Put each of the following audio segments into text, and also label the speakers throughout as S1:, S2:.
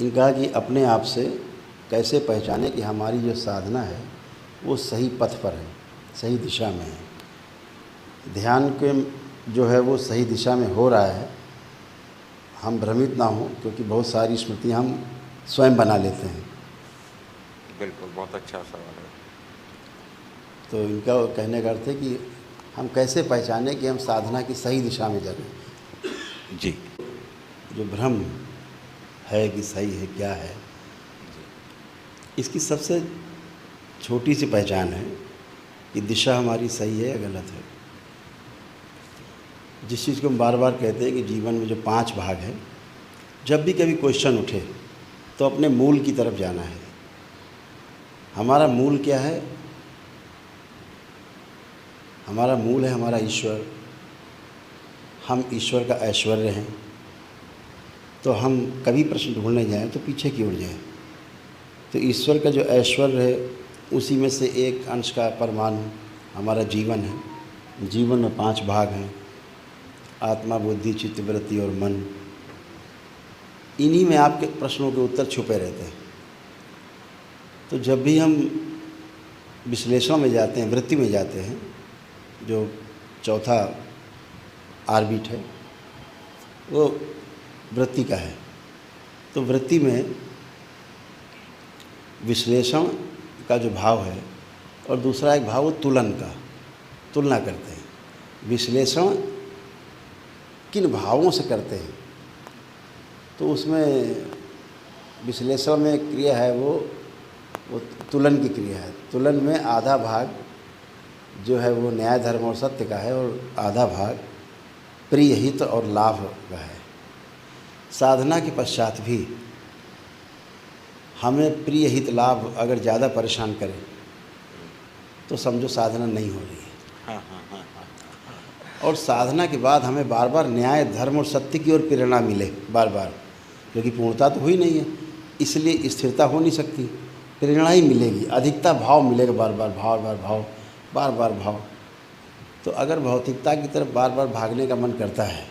S1: इनका कि अपने आप से कैसे पहचाने कि हमारी जो साधना है वो सही पथ पर है, सही दिशा में है। ध्यान के जो है वो सही दिशा में हो रहा है, हम भ्रमित ना हों, क्योंकि बहुत सारी स्मृतियाँ हम स्वयं बना लेते हैं।
S2: बिल्कुल, बहुत अच्छा सवाल है।
S1: तो इनका कहने का अर्थ है कि हम कैसे पहचाने कि हम साधना की सही दिशा में जा रहे हैं।
S2: जी।
S1: जो भ्रम है कि सही है क्या है, इसकी सबसे छोटी सी पहचान है कि दिशा हमारी सही है या गलत है। जिस चीज़ को हम बार बार कहते हैं कि जीवन में जो 5 भाग है, जब भी कभी क्वेश्चन उठे तो अपने मूल की तरफ जाना है। हमारा मूल क्या है? हमारा मूल है हमारा ईश्वर। हम ईश्वर का ऐश्वर्य हैं। तो हम कभी प्रश्न ढूंढने जाएं तो पीछे की ओर जाएं। तो ईश्वर का जो ऐश्वर्य है उसी में से एक अंश का परमाणु हमारा जीवन है। जीवन में 5 भाग हैं, आत्मा, बुद्धि, चित्त, वृत्ति और मन। इन्हीं में आपके प्रश्नों के उत्तर छुपे रहते हैं। तो जब भी हम विश्लेषण में जाते हैं, वृत्ति में जाते हैं, जो चौथा आर्बिट है वो वृत्ति का है। तो वृत्ति में विश्लेषण का जो भाव है और दूसरा एक भाव वो तुलन का, तुलना करते हैं। विश्लेषण किन भावों से करते हैं, तो उसमें विश्लेषण में क्रिया है वो तुलन की क्रिया है। तुलन में आधा भाग जो है वो न्याय, धर्म और सत्य का है और आधा भाग प्रिय, हित और लाभ का है। साधना के पश्चात भी हमें प्रिय, हित, लाभ अगर ज़्यादा परेशान करे तो समझो साधना नहीं हो रही है। और साधना के बाद हमें बार बार न्याय, धर्म और सत्य की ओर प्रेरणा मिले बार बार, क्योंकि पूर्णता तो हुई नहीं है, इसलिए स्थिरता हो नहीं सकती। प्रेरणा ही मिलेगी, अधिकता भाव मिलेगा, बार बार भाव, बार बार भाव। तो अगर भौतिकता की तरफ बार बार भागने का मन करता है,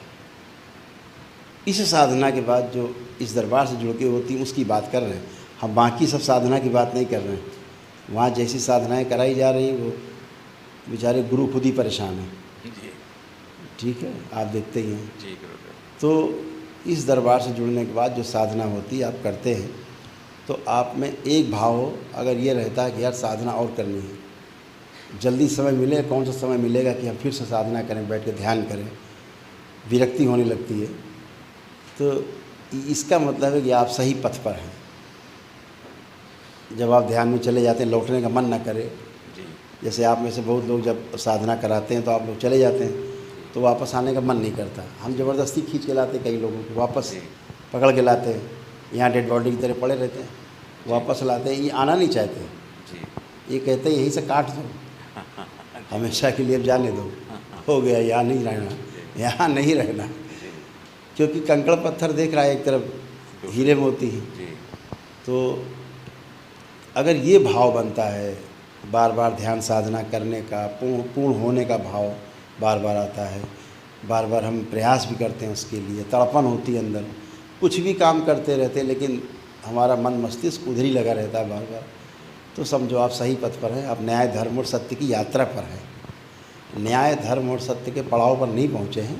S1: इस साधना के बाद जो इस दरबार से जुड़ के होती है उसकी बात कर रहे हैं हम, बाकी सब साधना की बात नहीं कर रहे हैं। वहाँ जैसी साधनाएं कराई जा रही हैं वो बेचारे गुरु खुद ही परेशान हैं। ठीक है, आप देखते ही हैं। तो इस दरबार से जुड़ने के बाद जो साधना होती है आप करते हैं, तो आप में एक भाव हो, अगर ये रहता है कि यार साधना और करनी है, जल्दी समय मिले, कौन सा समय मिलेगा कि हम फिर से साधना करें, बैठ के ध्यान करें, विरक्ति होने लगती है, तो इसका मतलब है कि आप सही पथ पर हैं। जब आप ध्यान में चले जाते हैं, लौटने का मन ना करे। जैसे आप में से बहुत लोग जब साधना कराते हैं तो आप लोग चले जाते हैं तो वापस आने का मन नहीं करता। हम ज़बरदस्ती खींच के लाते, कई लोगों को वापस पकड़ के लाते हैं, यहाँ डेड बॉडी की तरह पड़े रहते हैं, वापस लाते हैं। ये आना नहीं चाहते, ये कहते हैं यहीं से काट दो, हमेशा के लिए अब जाने दो, हो गया, यहाँ नहीं रहना, यहाँ नहीं रहना। क्योंकि कंकड़ पत्थर देख रहा है एक तरफ, हीरे मोती हैं। तो अगर ये भाव बनता है, बार बार ध्यान साधना करने का, पूर्ण होने का भाव बार बार आता है, बार बार हम प्रयास भी करते हैं उसके लिए, तड़पन होती है अंदर, कुछ भी काम करते रहते हैं लेकिन हमारा मन मस्तिष्क उधर ही लगा रहता है बार बार, तो समझो आप सही पथ पर हैं। आप न्याय, धर्म और सत्य की यात्रा पर हैं। न्याय, धर्म और सत्य के पड़ाव पर नहीं पहुँचे हैं,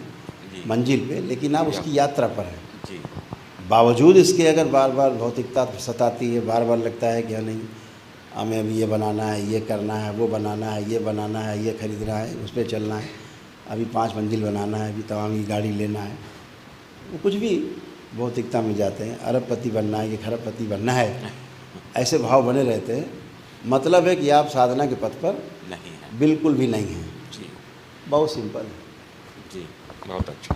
S1: मंजिल पे, लेकिन आप उसकी यात्रा पर हैं। बावजूद इसके अगर बार बार भौतिकता सताती है, बार बार लगता है कि हाँ नहीं, हमें अभी ये बनाना है, ये करना है, वो बनाना है, ये बनाना है, ये खरीदना है, उस पर चलना है, अभी 5 मंजिल बनाना है, अभी तमाम गाड़ी लेना है, वो कुछ भी भौतिकता में जाते हैं, अरबपति बनना है, ये खरबपति बनना है, ऐसे भाव बने रहते हैं। मतलब है कि आप साधना के पथ पर
S2: नहीं हैं,
S1: बिल्कुल भी नहीं हैं।
S2: जी,
S1: बहुत सिंपल है।
S2: जी, बहुत अच्छा।